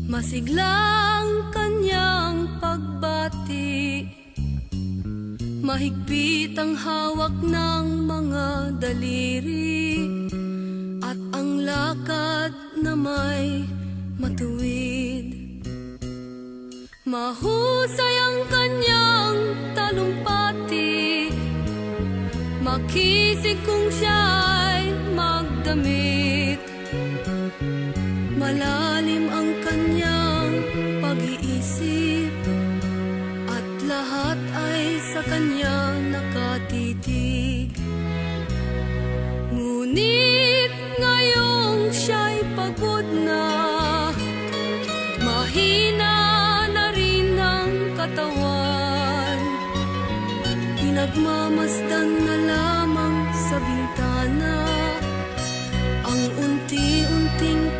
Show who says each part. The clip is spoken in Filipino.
Speaker 1: Masiglang kanyang pagbati, mahigpit ang hawak ng mga daliri, at ang lakad na may matuwid. Mahusay ang kanyang talumpati, makisig kung siya'y magdamit. Malalim ang kanyang pag-iisip, at lahat ay sa kanya nakatitig. Ngunit ngayong siya'y pagod na, mahina na rin ang katawan, pinagmamasdan na lamang sa bintana ang unti-unting